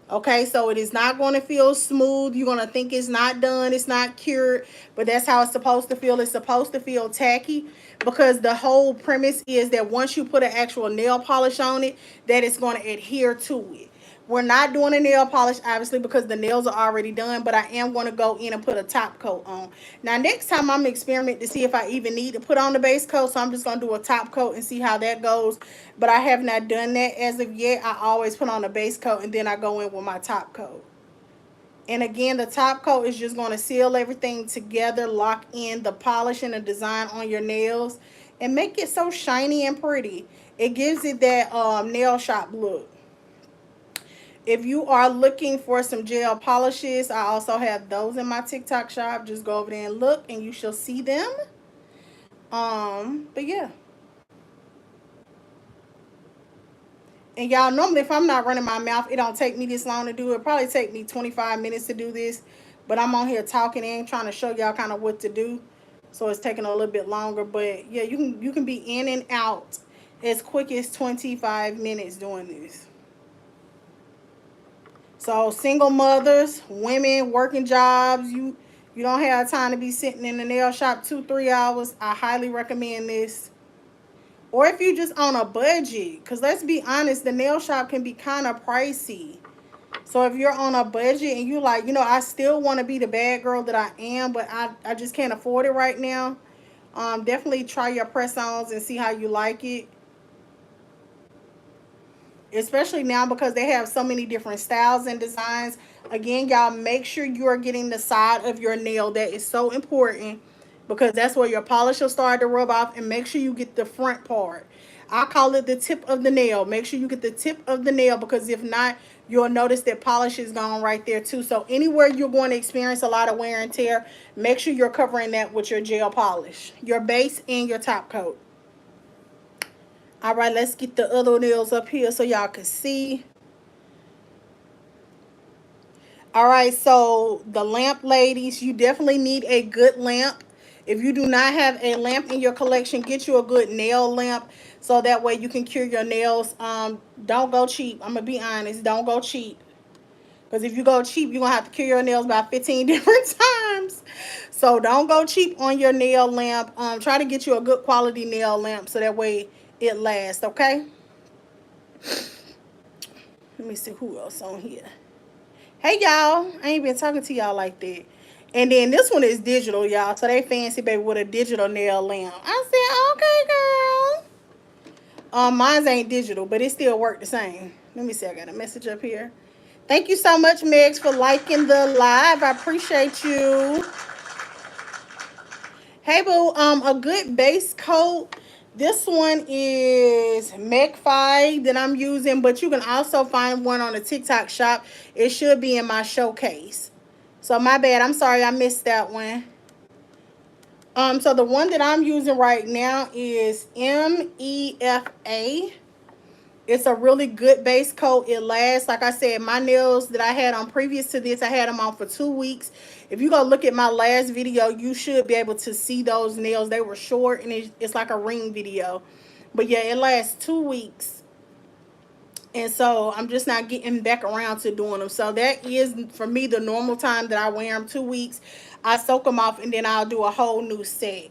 Okay, so it is not going to feel smooth. You're going to think it's not done, it's not cured, but that's how it's supposed to feel. It's supposed to feel tacky because the whole premise is that once you put an actual nail polish on it, that it's going to adhere to it. We're not doing a nail polish, obviously, because the nails are already done, but I am going to go in and put a top coat on. Now, next time I'm going to experiment to see if I even need to put on the base coat, so I'm just going to do a top coat and see how that goes. But I have not done that as of yet. I always put on a base coat, and then I go in with my top coat. And again, the top coat is just going to seal everything together, lock in the polish and the design on your nails, and make it so shiny and pretty. It gives it that nail shop look. If you are looking for some gel polishes, I also have those in my TikTok shop. Just go over there and look and you shall see them. But yeah. And y'all, normally if I'm not running my mouth, it don't take me this long to do it. Probably take me 25 minutes to do this. But I'm on here talking and trying to show y'all kind of what to do. So it's taking a little bit longer. But yeah, you can be in and out as quick as 25 minutes doing this. So single mothers, women working jobs, you don't have time to be sitting in the nail shop 2-3 hours. I highly recommend this. Or if you just on a budget, because let's be honest, the nail shop can be kind of pricey. So if you're on a budget and you like, I still want to be the bad girl that I am, but I just can't afford it right now. Definitely try your press-ons and see how you like it. Especially now because they have so many different styles and designs. Again, y'all, make sure you are getting the side of your nail. That is so important because that's where your polish will start to rub off. And make sure you get the front part. I call it the tip of the nail. Make sure you get the tip of the nail because if not, you'll notice that polish is gone right there too. So anywhere you're going to experience a lot of wear and tear, make sure you're covering that with your gel polish, your base and your top coat. All right, let's get the other nails up here so y'all can see. All right, so the lamp, ladies, you definitely need a good lamp. If you do not have a lamp in your collection, get you a good nail lamp so that way you can cure your nails. Don't go cheap. I'm going to be honest. Don't go cheap. Because if you go cheap, you're going to have to cure your nails about 15 different times. So don't go cheap on your nail lamp. Try to get you a good quality nail lamp so that way it lasts, okay? Let me see who else on here. Hey, y'all. I ain't been talking to y'all like that. And then this one is digital, y'all. So they fancy, baby, with a digital nail lamp. I said, okay, girl. Mine ain't digital, but it still work the same. Let me see. I got a message up here. Thank you so much, Megs, for liking the live. I appreciate you. Hey, boo. A good base coat. This one is McFi that I'm using, but you can also find one on the TikTok shop. It should be in my showcase. So my bad. I'm sorry I missed that one. So the one that I'm using right now is MEFA. It's a really good base coat. It lasts. Like I said, my nails that I had on previous to this, I had them on for 2 weeks. If you go look at my last video, you should be able to see those nails. They were short, and it's like a ring video. But yeah, it lasts 2 weeks. And so I'm just not getting back around to doing them. So that is, for me, the normal time that I wear them, 2 weeks. I soak them off, and then I'll do a whole new set.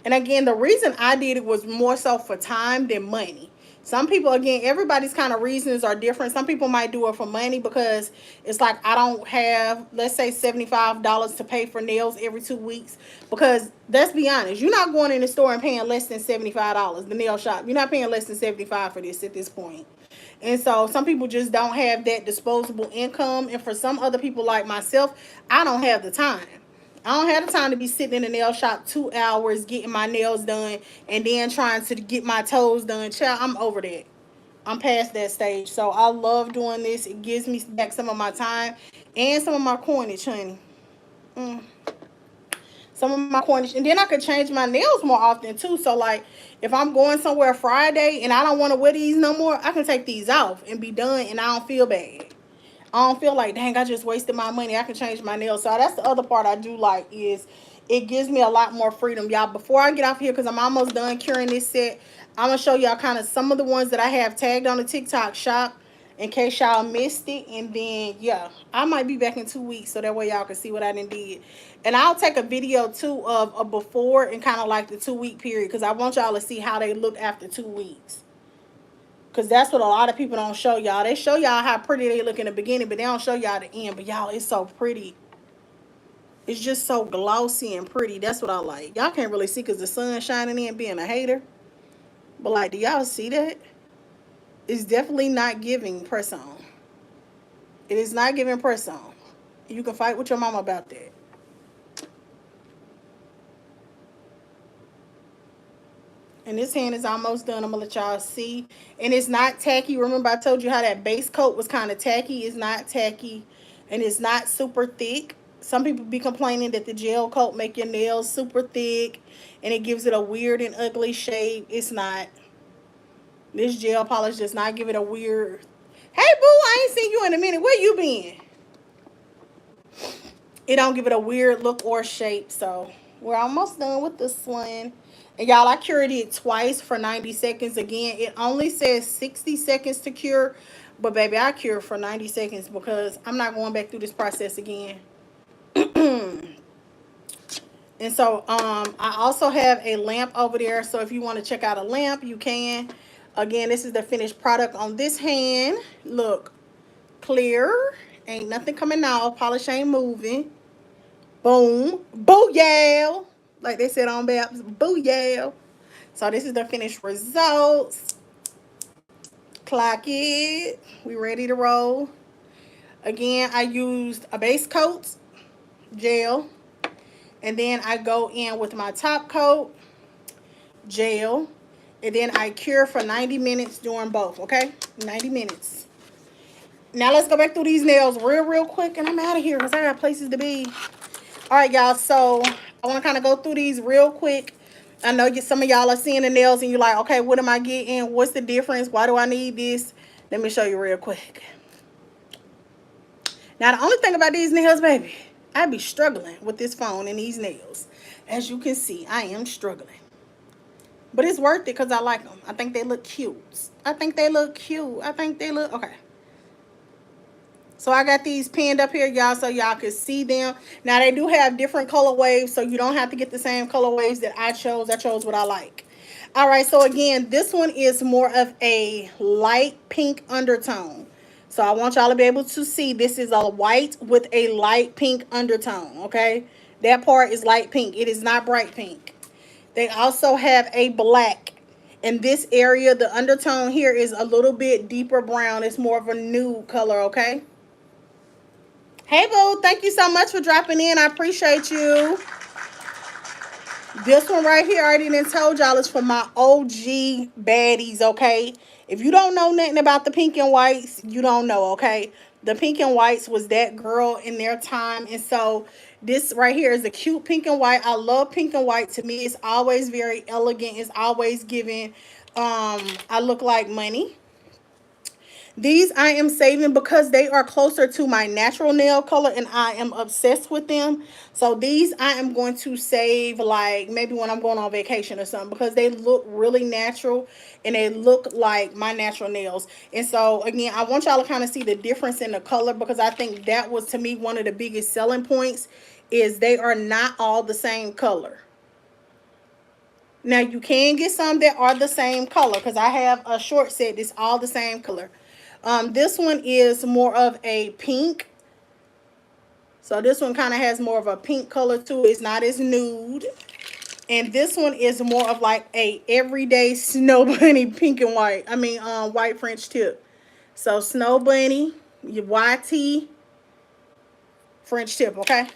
And again, the reason I did it was more so for time than money. Some people, again, everybody's kind of reasons are different. Some people might do it for money because it's like I don't have, let's say, $75 to pay for nails every 2 weeks. Because let's be honest, you're not going in the store and paying less than $75. The nail shop, you're not paying less than $75 for this at this point. And so some people just don't have that disposable income. And for some other people like myself, I don't have the time. I don't have the time to be sitting in the nail shop 2 hours getting my nails done and then trying to get my toes done. Child, I'm over that. I'm past that stage. So I love doing this. It gives me back some of my time and some of my coinage, honey. some of my Cornish, and then I could change my nails more often too. So like, if I'm going somewhere Friday and I don't want to wear these no more, I can take these off and be done, and I don't feel bad. I don't feel like, dang, I just wasted my money. I can change my nails. So that's the other part I do like, is it gives me a lot more freedom, y'all. Before I get off here, because I'm almost done curing this set, I'm going to show y'all kind of some of the ones that I have tagged on the TikTok shop in case y'all missed it. And then, yeah, I might be back in 2 weeks so that way y'all can see what I done did. And I'll take a video, too, of a before and kind of like the 2-week period, because I want y'all to see how they look after 2 weeks. Because that's what a lot of people don't show y'all. They show y'all how pretty they look in the beginning, but they don't show y'all the end. But y'all, it's so pretty. It's just so glossy and pretty. That's what I like. Y'all can't really see because the sun's shining in, being a hater. But like, do y'all see that? It's definitely not giving press on. It is not giving press on. You can fight with your mama about that. And this hand is almost done. I'm going to let y'all see. And it's not tacky. Remember I told you how that base coat was kind of tacky. It's not tacky. And it's not super thick. Some people be complaining that the gel coat make your nails super thick. And it gives it a weird and ugly shape. It's not. This gel polish does not give it a weird. Hey, boo, I ain't seen you in a minute. Where you been? It don't give it a weird look or shape. So we're almost done with this one. And y'all, I cured it twice for 90 seconds. Again, it only says 60 seconds to cure. But, baby, I cured for 90 seconds because I'm not going back through this process again. And so, I also have a lamp over there. So, if you want to check out a lamp, you can. Again, this is the finished product on this hand. Look, clear. Ain't nothing coming out. Polish ain't moving. Boom. Booyah. Like they said on Babs. Booyah. So this is the finished results. Clock it. We ready to roll. Again, I used a base coat, gel. And then I go in with my top coat, gel. And then I cure for 90 minutes doing both, okay? 90 minutes. Now let's go back through these nails real quick. And I'm out of here because I got places to be. All right, y'all, so I want to kind of go through these real quick. I know some of y'all are seeing the nails and you're like, okay, what am I getting? What's the difference? Why do I need this? Let me show you real quick. Now, the only thing about these nails, baby, I be struggling with this phone and these nails. As you can see, I am struggling. But it's worth it because I like them. I think they look cute. I think they look cute. I think they look, okay. So I got these pinned up here, y'all, so y'all can see them. Now, they do have different color waves, so you don't have to get the same color waves that I chose. I chose what I like. All right, so again, this one is more of a light pink undertone. So I want y'all to be able to see this is a white with a light pink undertone, okay? That part is light pink. It is not bright pink. They also have a black. In this area, the undertone here is a little bit deeper brown. It's more of a nude color, okay? Hey, boo. Thank you so much for dropping in. I appreciate you. This one right here, I already done told y'all, is for my OG baddies, okay? If you don't know nothing about the pink and whites, you don't know, okay? The pink and whites was that girl in their time. And so this right here is a cute pink and white. I love pink and white. To me, it's always very elegant. It's always giving, I look like money. These I am saving because they are closer to my natural nail color and I am obsessed with them. So these I am going to save like maybe when I'm going on vacation or something because they look really natural and they look like my natural nails. And so again, I want y'all to kind of see the difference in the color because I think that was to me one of the biggest selling points is they are not all the same color. Now you can get some that are the same color because I have a short set that's all the same color. This one is more of a pink. So this one kind of has more of a pink color too. It's not as nude. And this one is more of like a everyday Snow Bunny pink and white. I mean, white French tip. So Snow Bunny, your YT, French tip, okay?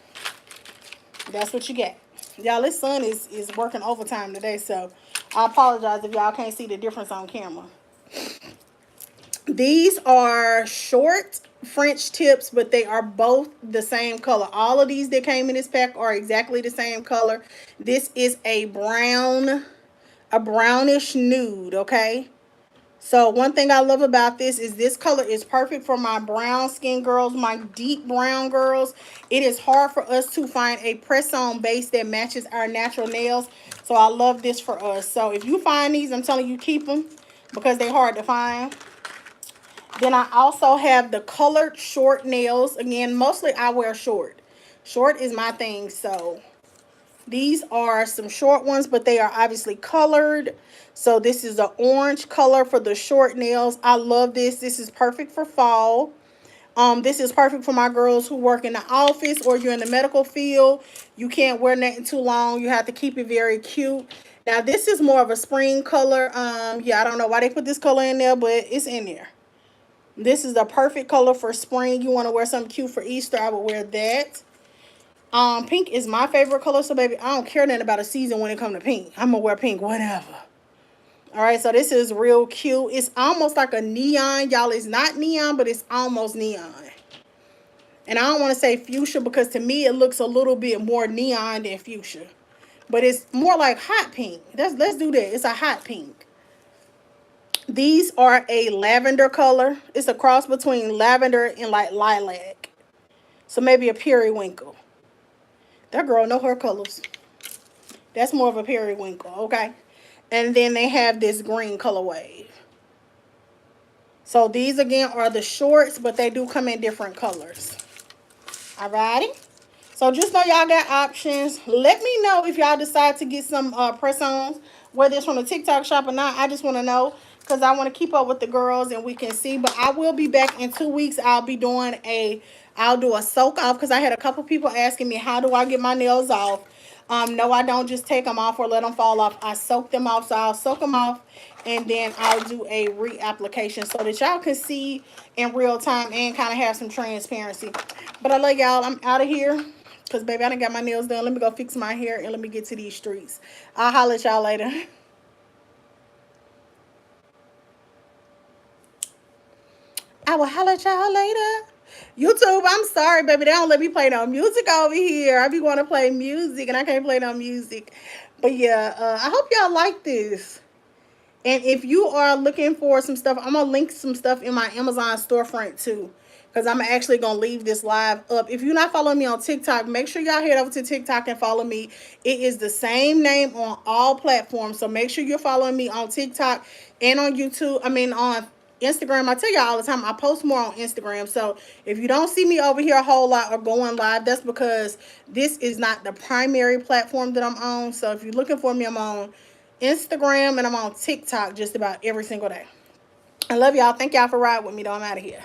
That's what you get. Y'all, this sun is working overtime today. So I apologize if y'all can't see the difference on camera. These are short French tips, but they are both the same color. All of these that came in this pack are exactly the same color. This is a brownish nude, okay? So one thing I love about this color is perfect for my brown skin girls, my deep brown girls. It is hard for us to find a press-on base that matches our natural nails. So I love this for us. So if you find these, I'm telling you, keep them because they're hard to find. Then I also have the colored short nails. Again, mostly I wear short. Short is my thing, so these are some short ones, but they are obviously colored. So this is an orange color for the short nails. I love this. This is perfect for fall. This is perfect for my girls who work in the office or you're in the medical field. You can't wear nothing too long. You have to keep it very cute. Now this is more of a spring color. Yeah, I don't know why they put this color in there, but it's in there. This is the perfect color for spring. You want to wear something cute for Easter, I would wear that. Pink is my favorite color, so baby, I don't care nothing about a season when it comes to pink. I'm gonna wear pink, whatever. All right, so this is real cute. It's almost like a neon, y'all. It's not neon, but it's almost neon. And I don't want to say fuchsia because to me it looks a little bit more neon than fuchsia. But it's more like hot pink. Let's do that. It's a hot pink. These are a lavender color. It's a cross between lavender and like lilac. So maybe a periwinkle. That girl know her colors. That's more of a periwinkle, okay? And then they have this green colorway. So these again are the shorts, but they do come in different colors. Alrighty. So just know y'all got options. Let me know if y'all decide to get some press-ons, whether it's from the TikTok shop or not. I just want to know because I want to keep up with the girls and we can see. But I will be back in 2 weeks. I'll do a soak off because I had a couple people asking me, how do I get my nails off? No, I don't just take them off or let them fall off. I soak them off. So I'll soak them off and then I'll do a reapplication so that y'all can see in real time and kind of have some transparency. But I love y'all. I'm out of here because, baby, I done got my nails done. Let me go fix my hair and let me get to these streets. I'll holler at y'all later. I will holler at y'all later. YouTube, I'm sorry, baby. They don't let me play no music over here. I be want to play music, and I can't play no music. But, yeah, I hope y'all like this. And if you are looking for some stuff, I'm going to link some stuff in my Amazon storefront, too. Because I'm actually going to leave this live up. If you're not following me on TikTok, make sure y'all head over to TikTok and follow me. It is the same name on all platforms. So make sure you're following me on TikTok and on YouTube. I mean, on Instagram. I tell y'all all the time, I post more on Instagram. So if you don't see me over here a whole lot or going live, that's because this is not the primary platform that I'm on. So if you're looking for me, I'm on Instagram and I'm on TikTok just about every single day. I love y'all. Thank y'all for riding with me, though. I'm out of here.